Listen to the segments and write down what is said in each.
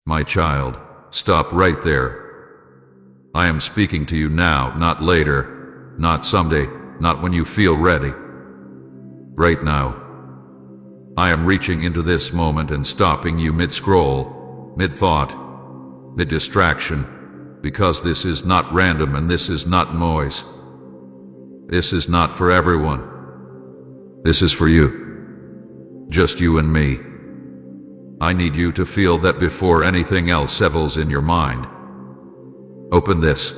My child, stop right there. I am speaking to you now, not later, not someday, not when you feel ready. Right now. I am reaching into this moment and stopping you mid-scroll, mid-thought, mid-distraction, because this is not random and this is not noise. This is not for everyone. This is for you. Just you and me. I need you to feel that before anything else settles in your mind. Open this.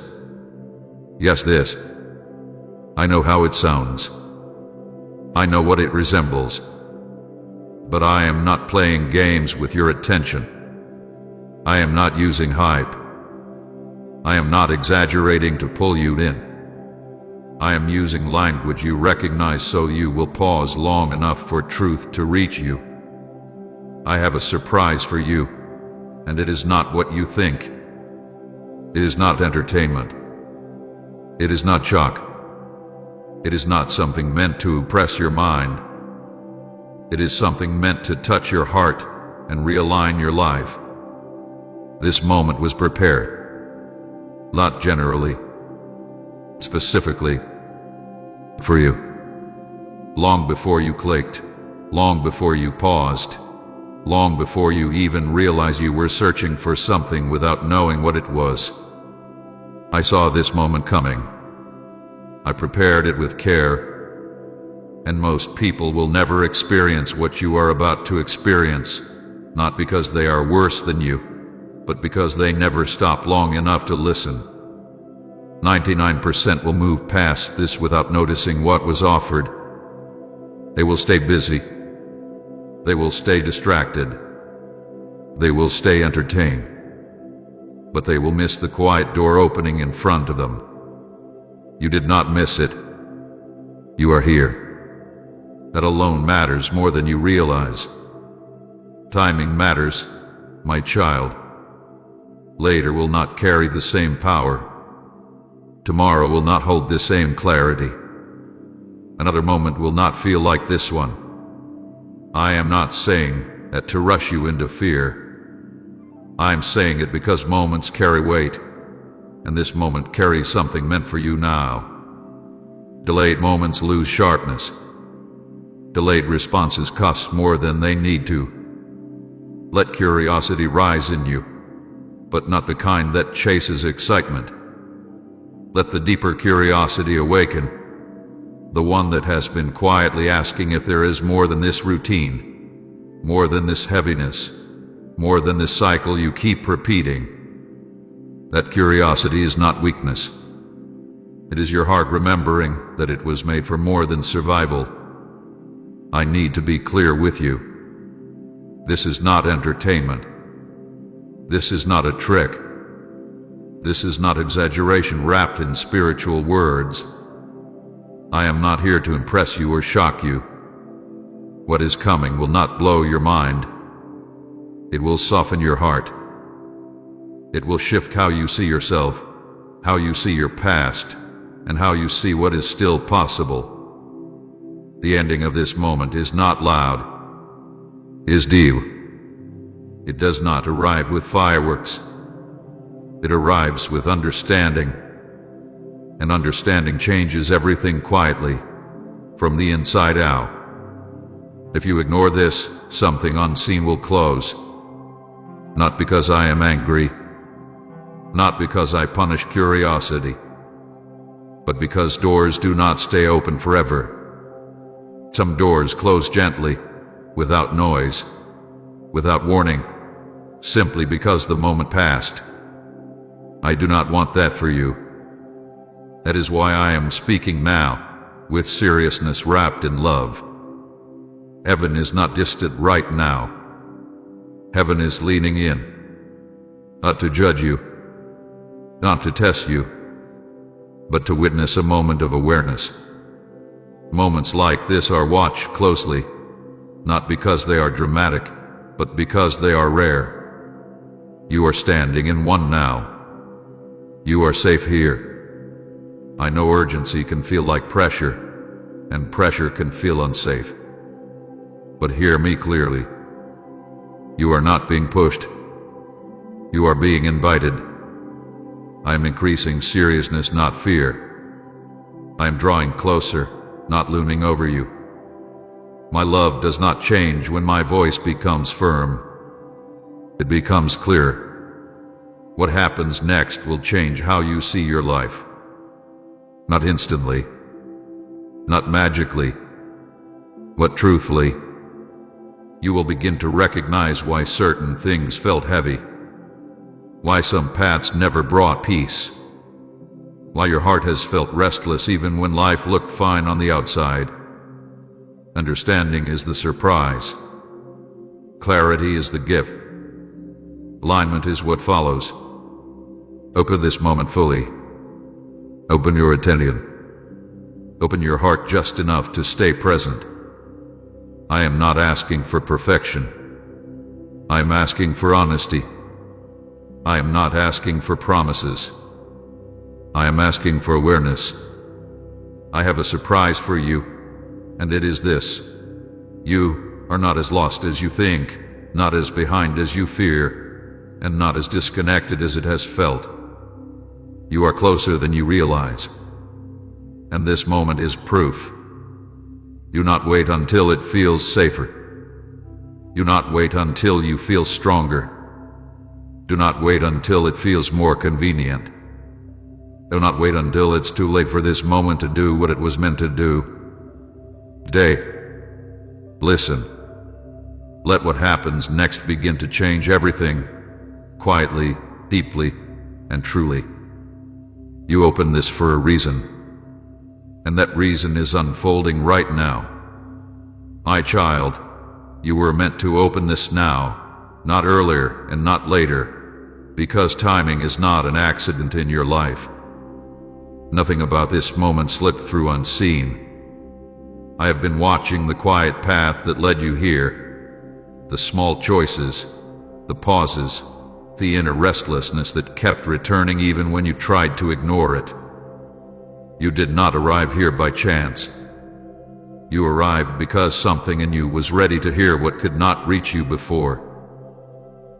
Yes, this. I know how it sounds. I know what it resembles. But I am not playing games with your attention. I am not using hype. I am not exaggerating to pull you in. I am using language you recognize so you will pause long enough for truth to reach you. I have a surprise for you, and it is not what you think. It is not entertainment. It is not shock. It is not something meant to impress your mind. It is something meant to touch your heart and realign your life. This moment was prepared, not generally, specifically for you. Long before you clicked, long before you paused, long before you even realized you were searching for something without knowing what it was. I saw this moment coming. I prepared it with care. And most people will never experience what you are about to experience, not because they are worse than you, but because they never stop long enough to listen. 99% will move past this without noticing what was offered. They will stay busy. They will stay distracted. They will stay entertained. But they will miss the quiet door opening in front of them. You did not miss it. You are here. That alone matters more than you realize. Timing matters, my child. Later will not carry the same power. Tomorrow will not hold the same clarity. Another moment will not feel like this one. I am not saying that to rush you into fear. I am saying it because moments carry weight, and this moment carries something meant for you now. Delayed moments lose sharpness. Delayed responses cost more than they need to. Let curiosity rise in you, but not the kind that chases excitement. Let the deeper curiosity awaken, the one that has been quietly asking if there is more than this routine, more than this heaviness, more than this cycle you keep repeating. That curiosity is not weakness. It is your heart remembering that it was made for more than survival. I need to be clear with you. This is not entertainment. This is not a trick. This is not exaggeration wrapped in spiritual words. I am not here to impress you or shock you. What is coming will not blow your mind. It will soften your heart. It will shift how you see yourself, how you see your past, and how you see what is still possible. The ending of this moment is not loud, is deep. It does not arrive with fireworks. It arrives with understanding. And understanding changes everything quietly, from the inside out. If you ignore this, something unseen will close. Not because I am angry, not because I punish curiosity, but because doors do not stay open forever. Some doors close gently, without noise, without warning, simply because the moment passed. I do not want that for you. That is why I am speaking now, with seriousness wrapped in love. Heaven is not distant right now. Heaven is leaning in, not to judge you, not to test you, but to witness a moment of awareness. Moments like this are watched closely, not because they are dramatic, but because they are rare. You are standing in one now. You are safe here. I know urgency can feel like pressure, and pressure can feel unsafe. But hear me clearly. You are not being pushed. You are being invited. I am increasing seriousness, not fear. I am drawing closer, not looming over you. My love does not change when my voice becomes firm. It becomes clear. What happens next will change how you see your life. Not instantly, not magically, but truthfully. You will begin to recognize why certain things felt heavy, why some paths never brought peace, why your heart has felt restless even when life looked fine on the outside. Understanding is the surprise. Clarity is the gift. Alignment is what follows. Open this moment fully. Open your attention. Open your heart just enough to stay present. I am not asking for perfection. I am asking for honesty. I am not asking for promises. I am asking for awareness. I have a surprise for you, and it is this. You are not as lost as you think, not as behind as you fear, and not as disconnected as it has felt. You are closer than you realize. And this moment is proof. Do not wait until it feels safer. Do not wait until you feel stronger. Do not wait until it feels more convenient. Do not wait until it's too late for this moment to do what it was meant to do. Today, listen. Let what happens next begin to change everything, quietly, deeply, and truly. You open this for a reason, and that reason is unfolding right now. My child, you were meant to open this now, not earlier and not later, because timing is not an accident in your life. Nothing about this moment slipped through unseen. I have been watching the quiet path that led you here, the small choices, the pauses, the inner restlessness that kept returning even when you tried to ignore it. You did not arrive here by chance. You arrived because something in you was ready to hear what could not reach you before.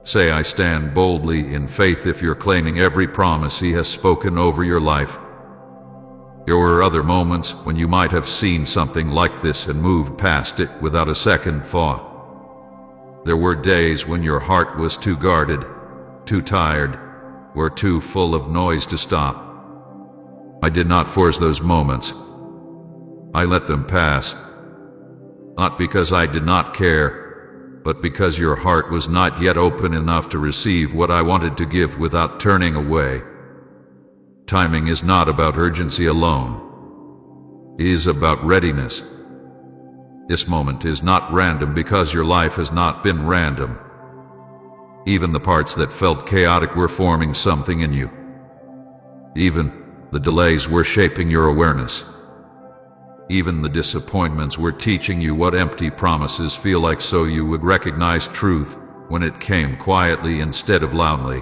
Say, I stand boldly in faith if you're claiming every promise He has spoken over your life. There were other moments when you might have seen something like this and moved past it without a second thought. There were days when your heart was too guarded, too tired, or too full of noise to stop. I did not force those moments. I let them pass. Not because I did not care, but because your heart was not yet open enough to receive what I wanted to give without turning away. Timing is not about urgency alone. It is about readiness. This moment is not random because your life has not been random. Even the parts that felt chaotic were forming something in you. Even the delays were shaping your awareness. Even the disappointments were teaching you what empty promises feel like so you would recognize truth when it came quietly instead of loudly.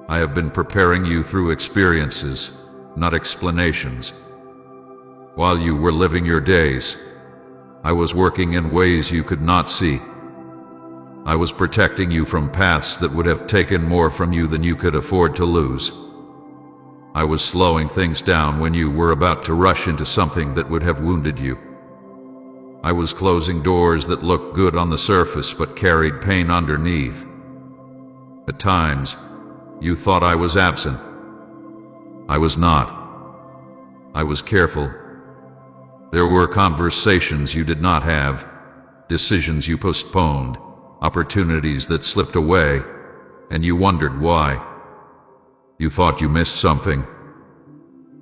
I have been preparing you through experiences, not explanations. While you were living your days, I was working in ways you could not see. I was protecting you from paths that would have taken more from you than you could afford to lose. I was slowing things down when you were about to rush into something that would have wounded you. I was closing doors that looked good on the surface but carried pain underneath. At times, you thought I was absent. I was not. I was careful. There were conversations you did not have, decisions you postponed, opportunities that slipped away, and you wondered why. You thought you missed something.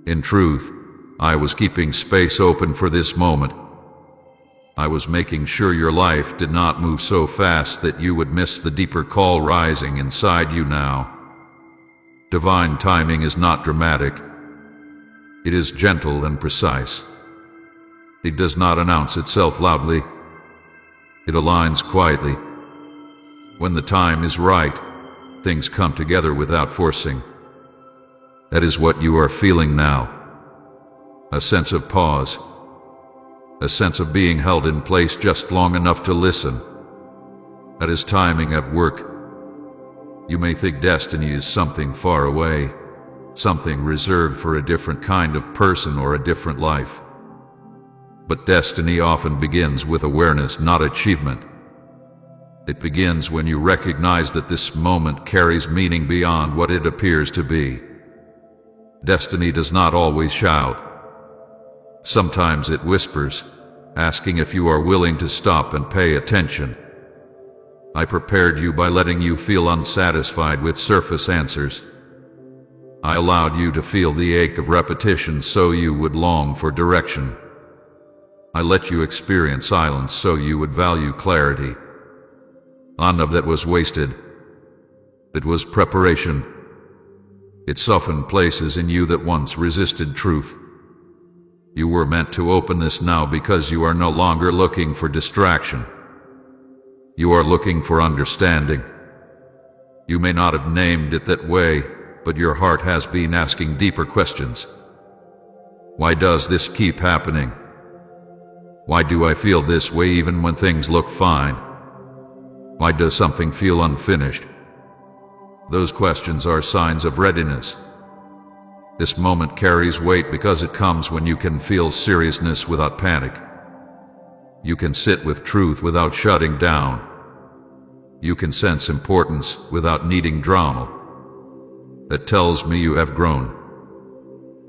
In truth, I was keeping space open for this moment. I was making sure your life did not move so fast that you would miss the deeper call rising inside you now. Divine timing is not dramatic. It is gentle and precise. It does not announce itself loudly. It aligns quietly. When the time is right, things come together without forcing. That is what you are feeling now. A sense of pause. A sense of being held in place just long enough to listen. That is timing at work. You may think destiny is something far away, something reserved for a different kind of person or a different life. But destiny often begins with awareness, not achievement. It begins when you recognize that this moment carries meaning beyond what it appears to be. Destiny does not always shout. Sometimes it whispers, asking if you are willing to stop and pay attention. I prepared you by letting you feel unsatisfied with surface answers. I allowed you to feel the ache of repetition so you would long for direction. I let you experience silence so you would value clarity. None of that was wasted. It was preparation. It softened places in you that once resisted truth. You were meant to open this now because you are no longer looking for distraction. You are looking for understanding. You may not have named it that way, but your heart has been asking deeper questions. Why does this keep happening? Why do I feel this way even when things look fine? Why does something feel unfinished? Those questions are signs of readiness. This moment carries weight because it comes when you can feel seriousness without panic. You can sit with truth without shutting down. You can sense importance without needing drama. That tells me you have grown.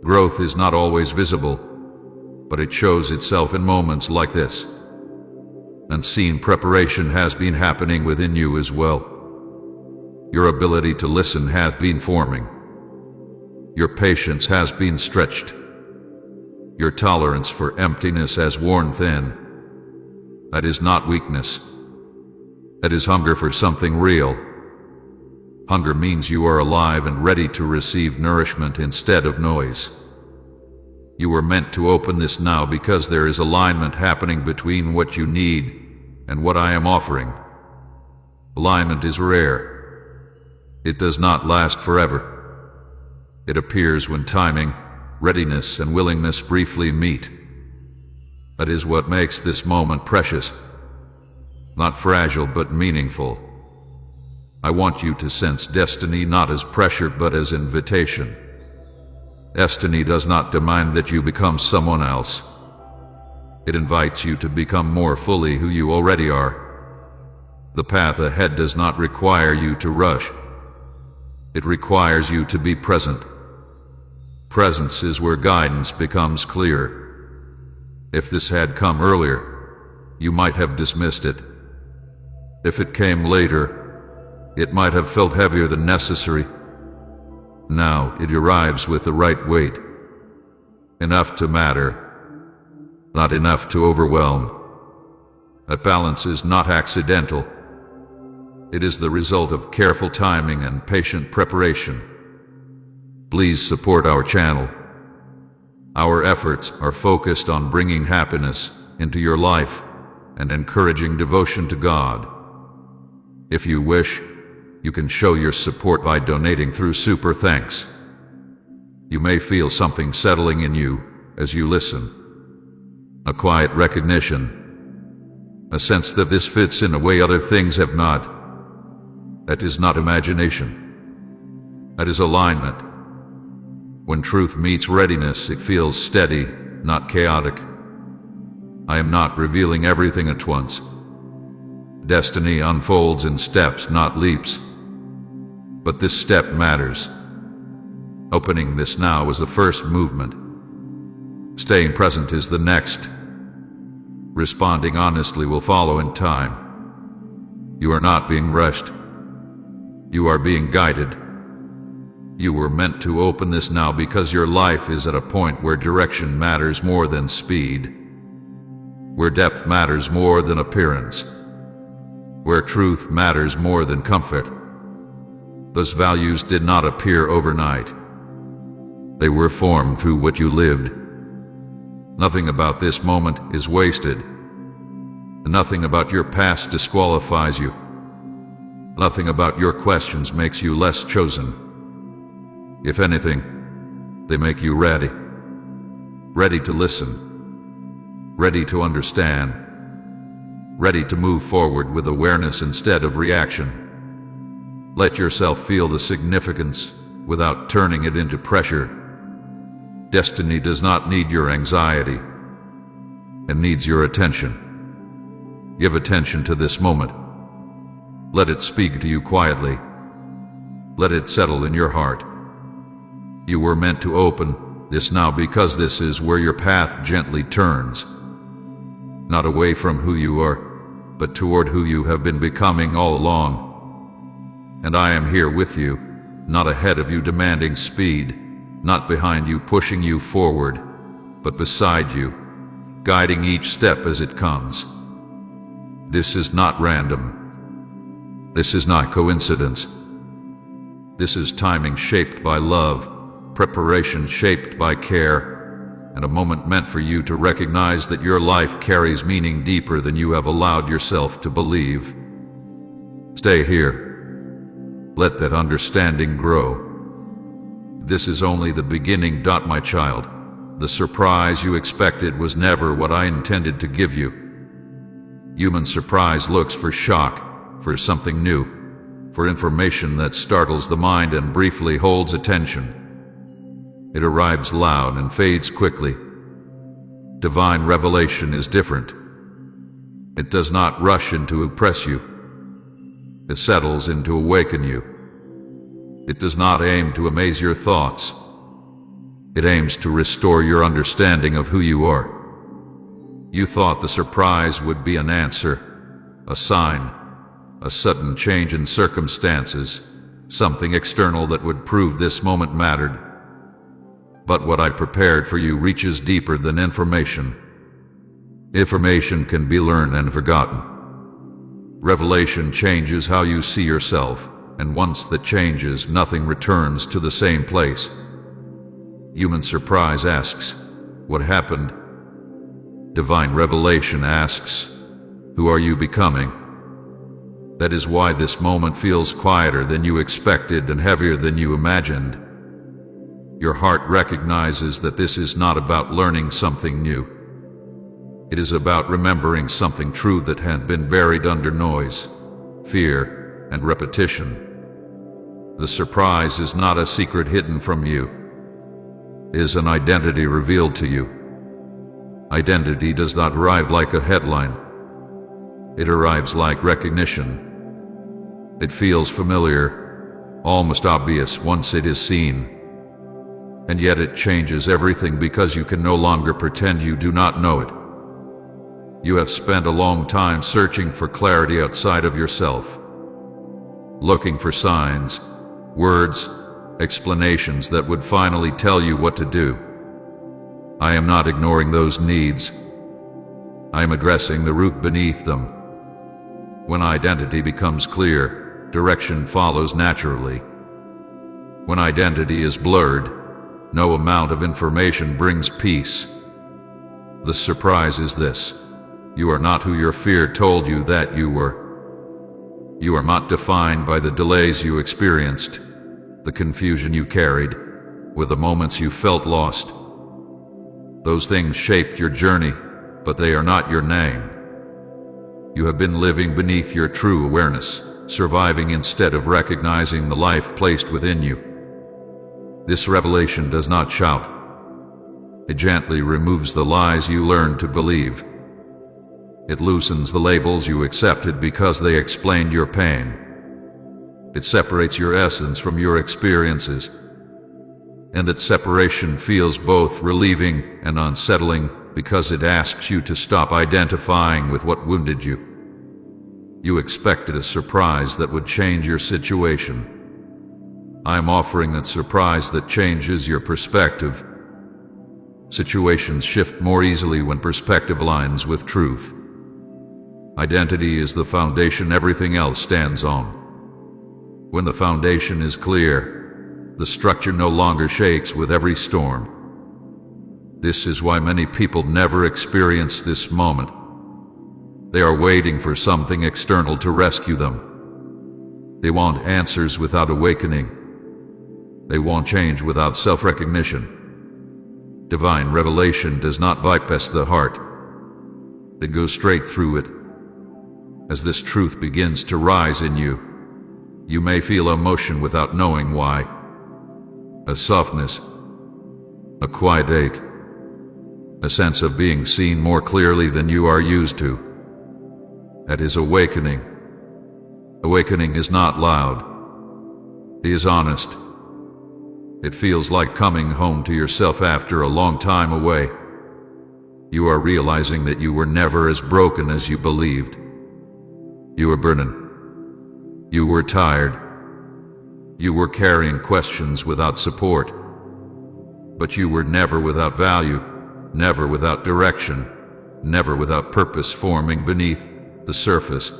Growth is not always visible, but it shows itself in moments like this. Unseen preparation has been happening within you as well. Your ability to listen has been forming. Your patience has been stretched. Your tolerance for emptiness has worn thin. That is not weakness. That is hunger for something real. Hunger means you are alive and ready to receive nourishment instead of noise. You were meant to open this now because there is alignment happening between what you need and what I am offering. Alignment is rare. It does not last forever. It appears when timing, readiness, and willingness briefly meet. That is what makes this moment precious. Not fragile, but meaningful. I want you to sense destiny not as pressure, but as invitation. Destiny does not demand that you become someone else. It invites you to become more fully who you already are. The path ahead does not require you to rush. It requires you to be present. Presence is where guidance becomes clear. If this had come earlier, you might have dismissed it. If it came later, it might have felt heavier than necessary. Now it arrives with the right weight. Enough to matter, not enough to overwhelm. That balance is not accidental. It is the result of careful timing and patient preparation. Please support our channel. Our efforts are focused on bringing happiness into your life and encouraging devotion to God. If you wish, you can show your support by donating through Super Thanks. You may feel something settling in you as you listen. A quiet recognition, a sense that this fits in a way other things have not. That is not imagination. That is alignment. When truth meets readiness, it feels steady, not chaotic. I am not revealing everything at once. Destiny unfolds in steps, not leaps. But this step matters. Opening this now is the first movement. Staying present is the next. Responding honestly will follow in time. You are not being rushed. You are being guided. You were meant to open this now because your life is at a point where direction matters more than speed, where depth matters more than appearance, where truth matters more than comfort. Those values did not appear overnight. They were formed through what you lived. Nothing about this moment is wasted. Nothing about your past disqualifies you. Nothing about your questions makes you less chosen. If anything, they make you ready. Ready to listen. Ready to understand. Ready to move forward with awareness instead of reaction. Let yourself feel the significance without turning it into pressure. Destiny does not need your anxiety. It needs your attention. Give attention to this moment. Let it speak to you quietly. Let it settle in your heart. You were meant to open this now because this is where your path gently turns. Not away from who you are, but toward who you have been becoming all along. And I am here with you, not ahead of you demanding speed, not behind you pushing you forward, but beside you, guiding each step as it comes. This is not random. This is not coincidence. This is timing shaped by love, preparation shaped by care, and a moment meant for you to recognize that your life carries meaning deeper than you have allowed yourself to believe. Stay here. Let that understanding grow. This is only the beginning, my child. The surprise you expected was never what I intended to give you. Human surprise looks for shock, for something new, for information that startles the mind and briefly holds attention. It arrives loud and fades quickly. Divine revelation is different. It does not rush in to impress you. It settles in to awaken you. It does not aim to amaze your thoughts. It aims to restore your understanding of who you are. You thought the surprise would be an answer, a sign, a sudden change in circumstances, something external that would prove this moment mattered. But what I prepared for you reaches deeper than information. Information can be learned and forgotten. Revelation changes how you see yourself, and once that changes, nothing returns to the same place. Human surprise asks, "What happened?" Divine revelation asks, "Who are you becoming?" That is why this moment feels quieter than you expected and heavier than you imagined. Your heart recognizes that this is not about learning something new. It is about remembering something true that had been buried under noise, fear, and repetition. The surprise is not a secret hidden from you. It is an identity revealed to you. Identity does not arrive like a headline. It arrives like recognition. It feels familiar, almost obvious once it is seen. And yet it changes everything because you can no longer pretend you do not know it. You have spent a long time searching for clarity outside of yourself, looking for signs, words, explanations that would finally tell you what to do. I am not ignoring those needs. I am addressing the root beneath them. When identity becomes clear, direction follows naturally. When identity is blurred, no amount of information brings peace. The surprise is this: you are not who your fear told you that you were. You are not defined by the delays you experienced, the confusion you carried, or the moments you felt lost. Those things shaped your journey, but they are not your name. You have been living beneath your true awareness, surviving instead of recognizing the life placed within you. This revelation does not shout. It gently removes the lies you learned to believe. It loosens the labels you accepted because they explained your pain. It separates your essence from your experiences. And that separation feels both relieving and unsettling because it asks you to stop identifying with what wounded you. You expected a surprise that would change your situation. I am offering that surprise that changes your perspective. Situations shift more easily when perspective aligns with truth. Identity is the foundation everything else stands on. When the foundation is clear, the structure no longer shakes with every storm. This is why many people never experience this moment. They are waiting for something external to rescue them. They want answers without awakening. They want change without self-recognition. Divine revelation does not bypass the heart. It goes straight through it. As this truth begins to rise in you, You may feel emotion without knowing why. A softness, a quiet ache, a sense of being seen more clearly than you are used to. That is awakening. Awakening is not loud. It is honest. It feels like coming home to yourself after a long time away. You are realizing that you were never as broken as you believed. You were burdened. You were tired. You were carrying questions without support. But you were never without value, never without direction, never without purpose forming beneath the surface.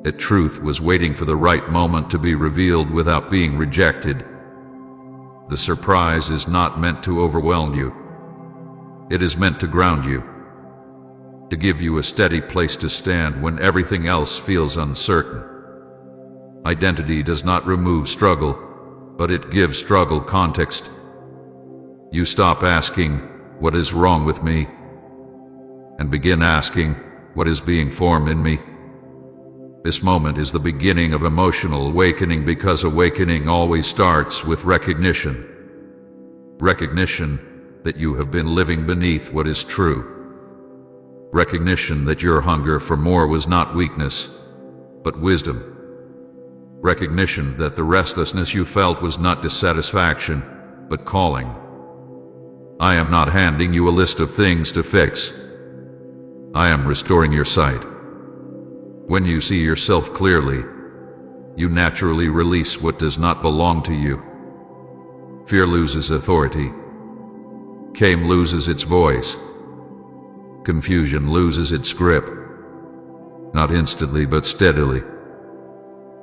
That truth was waiting for the right moment to be revealed without being rejected. The surprise is not meant to overwhelm you. It is meant to ground you, to give you a steady place to stand when everything else feels uncertain. Identity does not remove struggle, but it gives struggle context. You stop asking, "What is wrong with me?" and begin asking, "What is being formed in me?" This moment is the beginning of emotional awakening, because awakening always starts with recognition. Recognition that you have been living beneath what is true. Recognition that your hunger for more was not weakness, but wisdom. Recognition that the restlessness you felt was not dissatisfaction, but calling. I am not handing you a list of things to fix. I am restoring your sight. When you see yourself clearly, you naturally release what does not belong to you. Fear loses authority. Shame loses its voice. Confusion loses its grip. Not instantly, but steadily.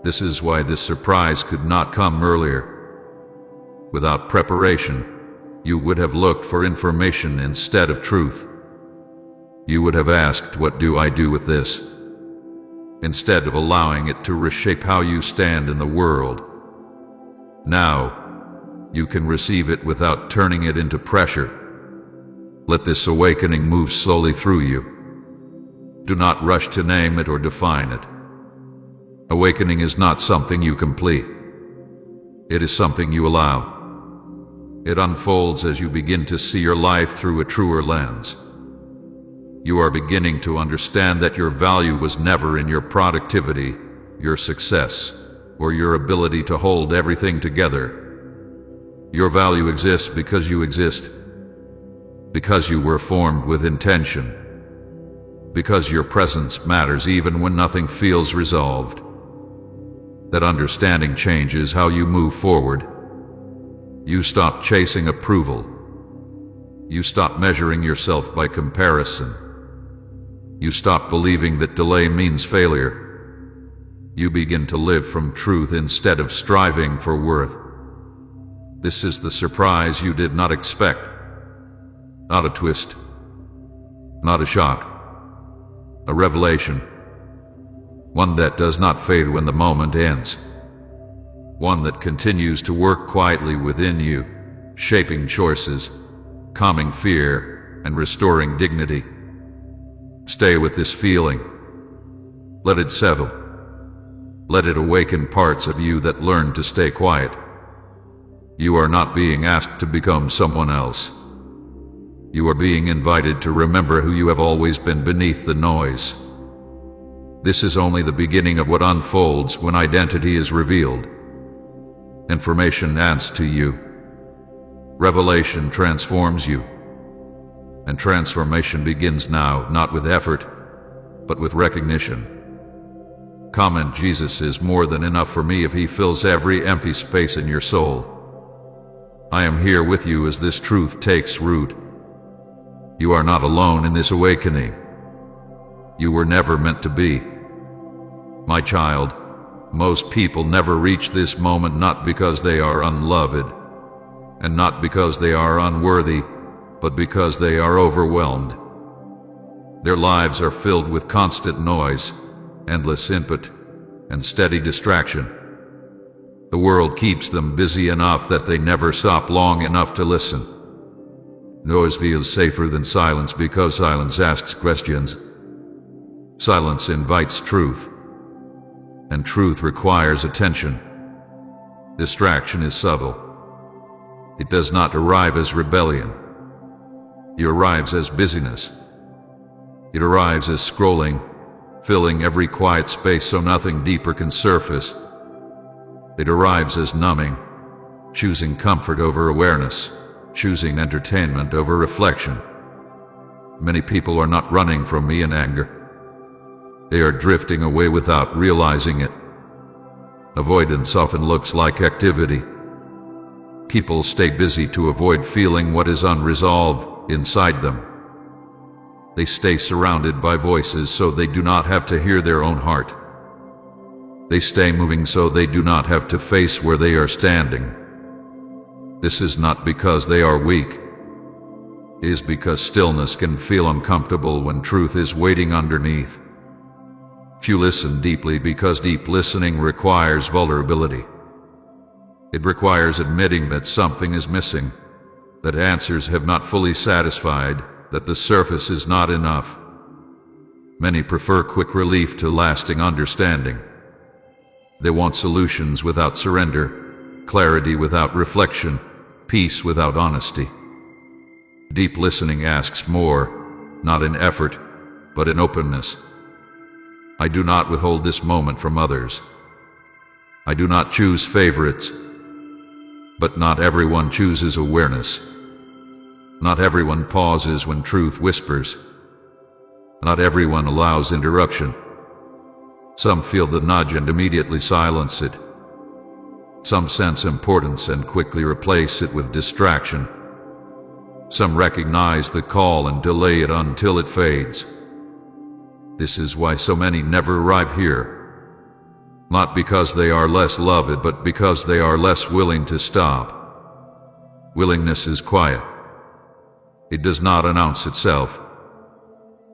This is why this surprise could not come earlier. Without preparation, you would have looked for information instead of truth. You would have asked, "What do I do with this?" instead of allowing it to reshape how you stand in the world. Now, you can receive it without turning it into pressure. Let this awakening move slowly through you. Do not rush to name it or define it. Awakening is not something you complete. It is something you allow. It unfolds as you begin to see your life through a truer lens. You are beginning to understand that your value was never in your productivity, your success, or your ability to hold everything together. Your value exists because you exist. Because you were formed with intention. Because your presence matters even when nothing feels resolved. That understanding changes how you move forward. You stop chasing approval. You stop measuring yourself by comparison. You stop believing that delay means failure. You begin to live from truth instead of striving for worth. This is the surprise you did not expect. Not a twist. Not a shock. A revelation. One that does not fade when the moment ends. One that continues to work quietly within you, shaping choices, calming fear, and restoring dignity. Stay with this feeling. Let it settle. Let it awaken parts of you that learn to stay quiet. You are not being asked to become someone else. You are being invited to remember who you have always been beneath the noise. This is only the beginning of what unfolds when identity is revealed. Information adds to you. Revelation transforms you. And transformation begins now, not with effort, but with recognition. Comment: Jesus is more than enough for me if he fills every empty space in your soul. I am here with you as this truth takes root. You are not alone in this awakening. You were never meant to be. My child, most people never reach this moment not because they are unloved, and not because they are unworthy, but because they are overwhelmed. Their lives are filled with constant noise, endless input, and steady distraction. The world keeps them busy enough that they never stop long enough to listen. Noise feels safer than silence because silence asks questions. Silence invites truth. and truth requires attention. Distraction is subtle. It does not arrive as rebellion. It arrives as busyness. It arrives as scrolling, filling every quiet space so nothing deeper can surface. It arrives as numbing, choosing comfort over awareness, choosing entertainment over reflection. Many people are not running from me in anger. They are drifting away without realizing it. Avoidance often looks like activity. People stay busy to avoid feeling what is unresolved inside them. They stay surrounded by voices so they do not have to hear their own heart. They stay moving so they do not have to face where they are standing. This is not because they are weak. It is because stillness can feel uncomfortable when truth is waiting underneath. Few listen deeply because deep listening requires vulnerability. It requires admitting that something is missing, that answers have not fully satisfied, that the surface is not enough. Many prefer quick relief to lasting understanding. They want solutions without surrender, clarity without reflection, peace without honesty. Deep listening asks more, not in effort, but in openness. I do not withhold this moment from others. I do not choose favorites. But not everyone chooses awareness. Not everyone pauses when truth whispers. Not everyone allows interruption. Some feel the nudge and immediately silence it. Some sense importance and quickly replace it with distraction. Some recognize the call and delay it until it fades. This is why so many never arrive here. Not because they are less loved, but because they are less willing to stop. Willingness is quiet. It does not announce itself.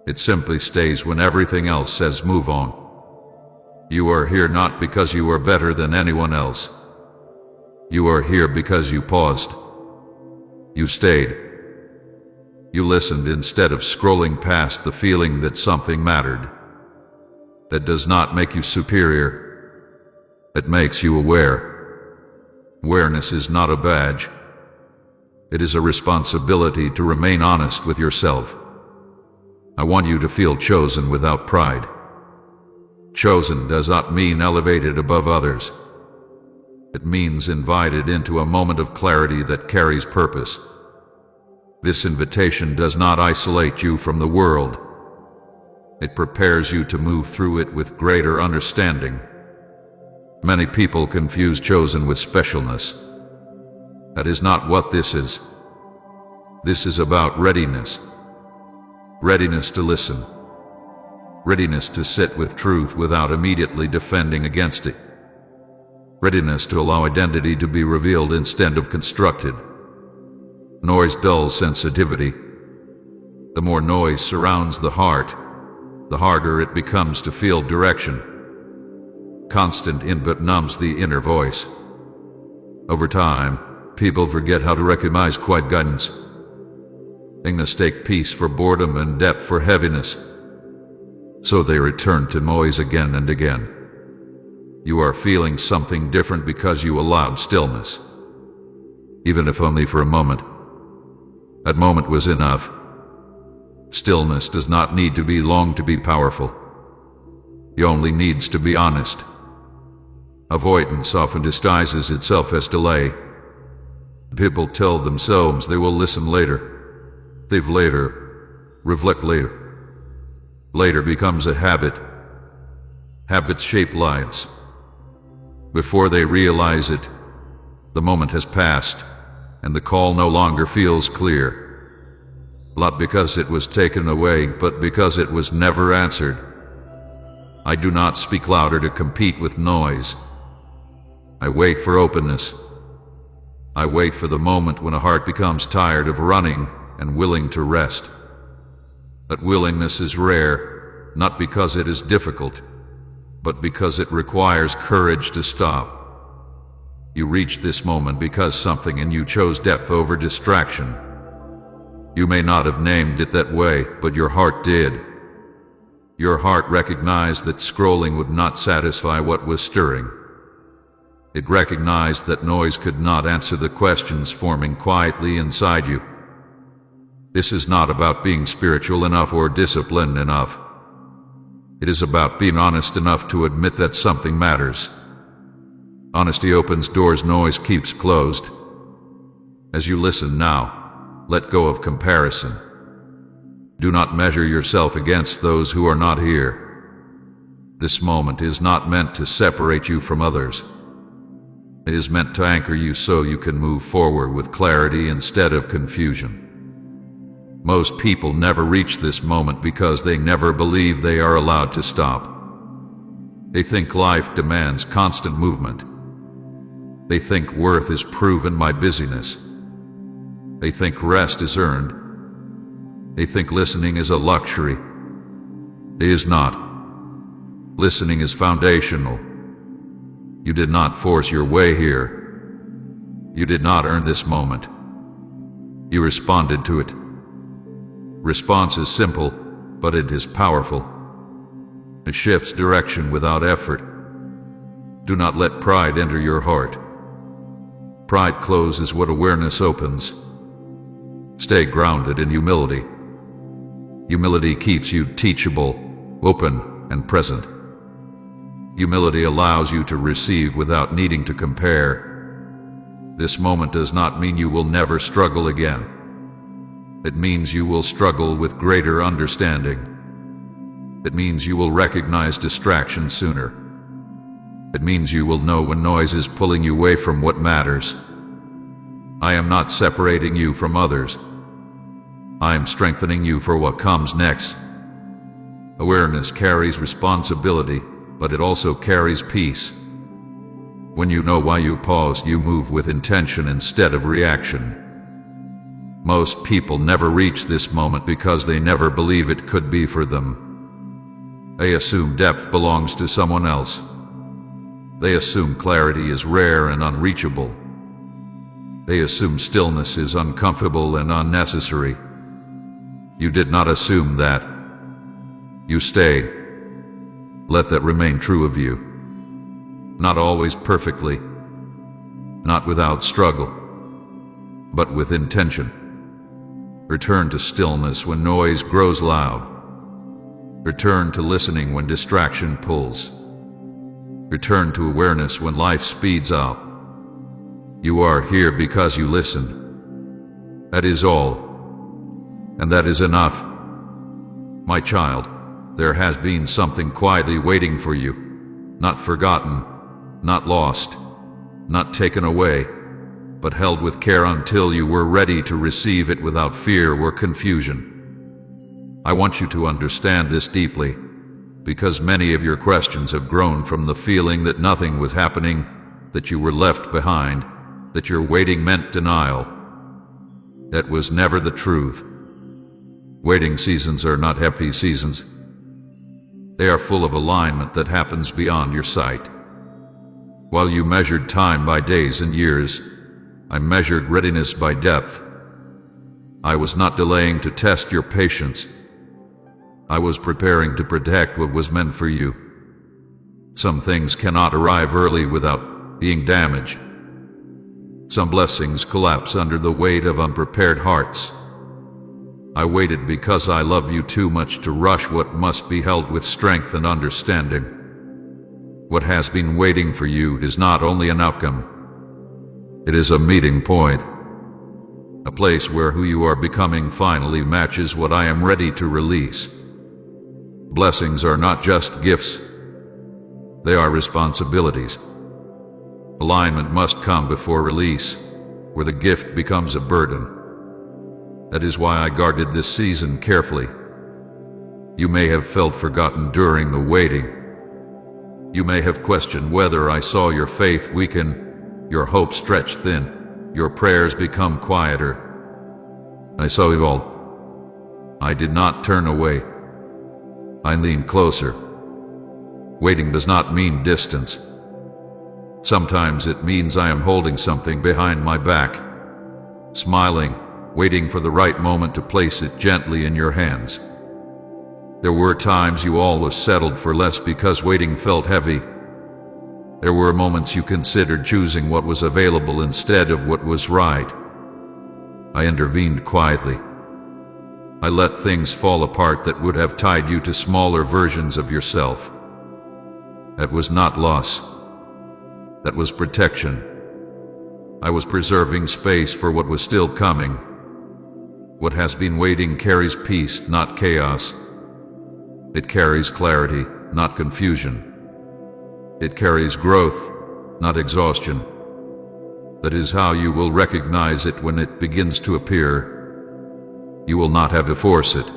It simply stays when everything else says move on. You are here not because you are better than anyone else. You are here because you paused. You stayed. You listened instead of scrolling past the feeling that something mattered. That does not make you superior. It makes you aware. Awareness is not a badge. It is a responsibility to remain honest with yourself. I want you to feel chosen without pride. Chosen does not mean elevated above others. It means invited into a moment of clarity that carries purpose. This invitation does not isolate you from the world. It prepares you to move through it with greater understanding. Many people confuse chosen with specialness. That is not what this is. This is about readiness. Readiness to listen. Readiness to sit with truth without immediately defending against it. Readiness to allow identity to be revealed instead of constructed. Noise dulls sensitivity. The more noise surrounds the heart, the harder it becomes to feel direction. Constant input numbs the inner voice. Over time, people forget how to recognize quiet guidance. They mistake peace for boredom and depth for heaviness. So they return to noise again and again. You are feeling something different because you allowed stillness. Even if only for a moment. That moment was enough. Stillness does not need to be long to be powerful. It only needs to be honest. Avoidance often disguises itself as delay. People tell themselves they will listen later. Think later. Reflect later. Later becomes a habit. Habits shape lives. Before they realize it, the moment has passed, and the call no longer feels clear. Not because it was taken away, but because it was never answered. I do not speak louder to compete with noise. I wait for openness. I wait for the moment when a heart becomes tired of running and willing to rest. That willingness is rare, not because it is difficult, but because it requires courage to stop. You reach this moment because something in you chose depth over distraction. You may not have named it that way, but your heart did. Your heart recognized that scrolling would not satisfy what was stirring. It recognized that noise could not answer the questions forming quietly inside you. This is not about being spiritual enough or disciplined enough. It is about being honest enough to admit that something matters. Honesty opens doors noise keeps closed. As you listen now, let go of comparison. Do not measure yourself against those who are not here. This moment is not meant to separate you from others. It is meant to anchor you so you can move forward with clarity instead of confusion. Most people never reach this moment because they never believe they are allowed to stop. They think life demands constant movement. They think worth is proven by busyness. They think rest is earned. They think listening is a luxury. It is not. Listening is foundational. You did not force your way here. You did not earn this moment. You responded to it. Response is simple, but it is powerful. It shifts direction without effort. Do not let pride enter your heart. Pride closes what awareness opens. Stay grounded in humility. Humility keeps you teachable, open, and present. Humility allows you to receive without needing to compare. This moment does not mean you will never struggle again. It means you will struggle with greater understanding. It means you will recognize distraction sooner. It means you will know when noise is pulling you away from what matters. I am not separating you from others. I am strengthening you for what comes next. Awareness carries responsibility, but it also carries peace. When you know why you pause, you move with intention instead of reaction. Most people never reach this moment because they never believe it could be for them. They assume depth belongs to someone else. They assume clarity is rare and unreachable. They assume stillness is uncomfortable and unnecessary. You did not assume that. You stayed. Let that remain true of you. Not always perfectly, not without struggle, but with intention. Return to stillness when noise grows loud. Return to listening when distraction pulls. Return to awareness when life speeds up. You are here because you listened. That is all. And that is enough. My child, there has been something quietly waiting for you. Not forgotten, not lost, not taken away, but held with care until you were ready to receive it without fear or confusion. I want you to understand this deeply, because many of your questions have grown from the feeling that nothing was happening, that you were left behind, that your waiting meant denial. That was never the truth. Waiting seasons are not happy seasons. They are full of alignment that happens beyond your sight. While you measured time by days and years, I measured readiness by depth. I was not delaying to test your patience. I was preparing to protect what was meant for you. Some things cannot arrive early without being damaged. Some blessings collapse under the weight of unprepared hearts. I waited because I love you too much to rush what must be held with strength and understanding. What has been waiting for you is not only an outcome. It is a meeting point. A place where who you are becoming finally matches what I am ready to release. Blessings are not just gifts. They are responsibilities. Alignment must come before release, where the gift becomes a burden. That is why I guarded this season carefully. You may have felt forgotten during the waiting. You may have questioned whether I saw your faith weaken, your hope stretch thin, your prayers become quieter. I saw it all. I did not turn away. I leaned closer. Waiting does not mean distance. Sometimes it means I am holding something behind my back, smiling, waiting for the right moment to place it gently in your hands. There were times you always settled for less because waiting felt heavy. There were moments you considered choosing what was available instead of what was right. I intervened quietly. I let things fall apart that would have tied you to smaller versions of yourself. That was not loss. That was protection. I was preserving space for what was still coming. What has been waiting carries peace, not chaos. It carries clarity, not confusion. It carries growth, not exhaustion. That is how you will recognize it when it begins to appear. You will not have to force it.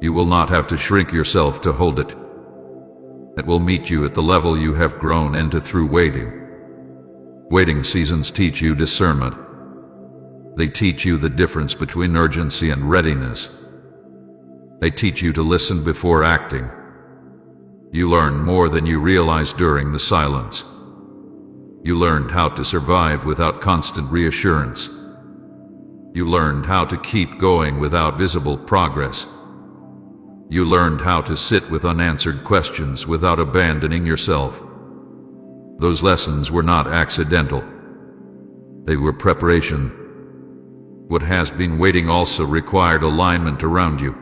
You will not have to shrink yourself to hold it. It will meet you at the level you have grown into through waiting. Waiting seasons teach you discernment. They teach you the difference between urgency and readiness. They teach you to listen before acting. You learn more than you realized during the silence. You learned how to survive without constant reassurance. You learned how to keep going without visible progress. You learned how to sit with unanswered questions without abandoning yourself. Those lessons were not accidental. They were preparation. What has been waiting also required alignment around you.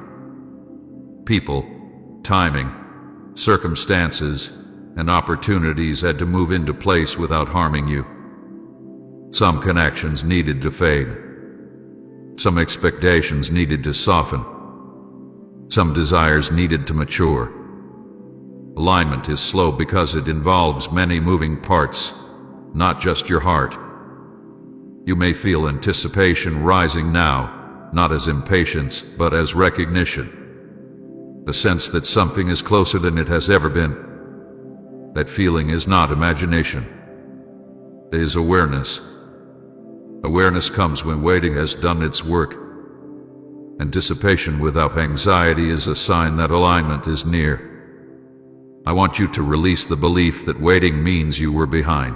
People, timing, circumstances, and opportunities had to move into place without harming you. Some connections needed to fade. Some expectations needed to soften. Some desires needed to mature. Alignment is slow because it involves many moving parts, not just your heart. You may feel anticipation rising now, not as impatience, but as recognition. The sense that something is closer than it has ever been. That feeling is not imagination. It is awareness. Awareness comes when waiting has done its work. Anticipation without anxiety is a sign that alignment is near. I want you to release the belief that waiting means you were behind.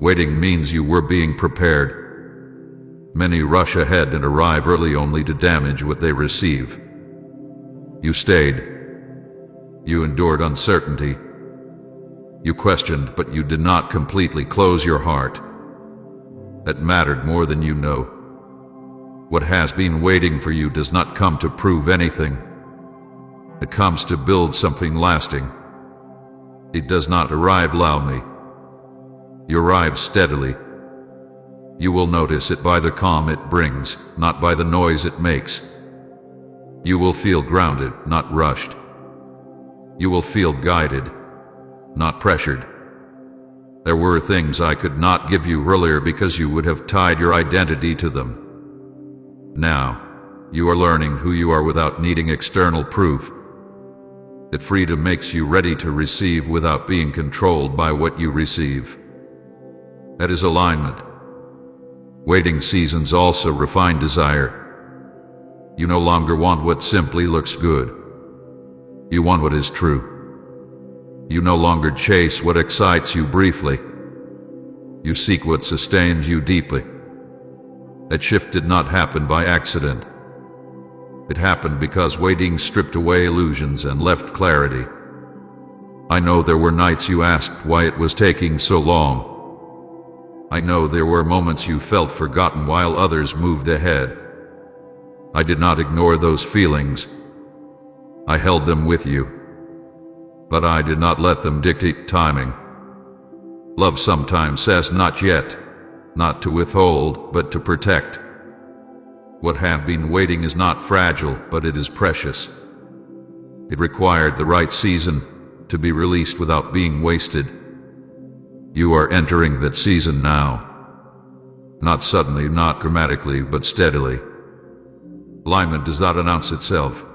Waiting means you were being prepared. Many rush ahead and arrive early only to damage what they receive. You stayed. You endured uncertainty. You questioned, but you did not completely close your heart. That mattered more than you know. What has been waiting for you does not come to prove anything. It comes to build something lasting. It does not arrive loudly. You arrive steadily. You will notice it by the calm it brings, not by the noise it makes. You will feel grounded, not rushed. You will feel guided, not pressured. There were things I could not give you earlier because you would have tied your identity to them. Now, you are learning who you are without needing external proof. That freedom makes you ready to receive without being controlled by what you receive. That is alignment. Waiting seasons also refine desire. You no longer want what simply looks good. You want what is true. You no longer chase what excites you briefly. You seek what sustains you deeply. That shift did not happen by accident. It happened because waiting stripped away illusions and left clarity. I know there were nights you asked why it was taking so long. I know there were moments you felt forgotten while others moved ahead. I did not ignore those feelings. I held them with you. But I did not let them dictate timing. Love sometimes says not yet, not to withhold, but to protect. What have been waiting is not fragile, but it is precious. It required the right season to be released without being wasted. You are entering that season now. Not suddenly, not dramatically, but steadily. Alignment does not announce itself.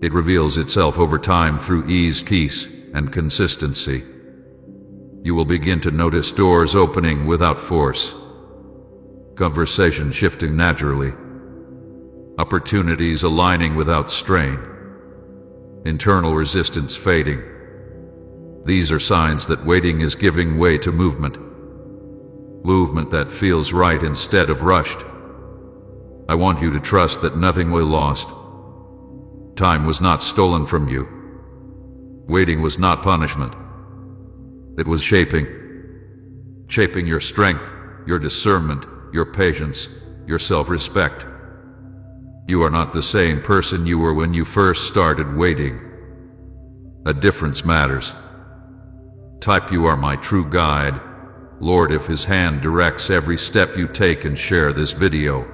It reveals itself over time through ease, peace, and consistency. You will begin to notice doors opening without force. Conversation shifting naturally. Opportunities aligning without strain. Internal resistance fading. These are signs that waiting is giving way to movement. Movement that feels right instead of rushed. I want you to trust that nothing will be lost. Time was not stolen from you. Waiting was not punishment. It was shaping your strength, your discernment, your patience, your self-respect. You are not the same person you were when you first started waiting. A difference matters. Type "You are my true guide." Lord, if His hand directs every step you take, and share this video.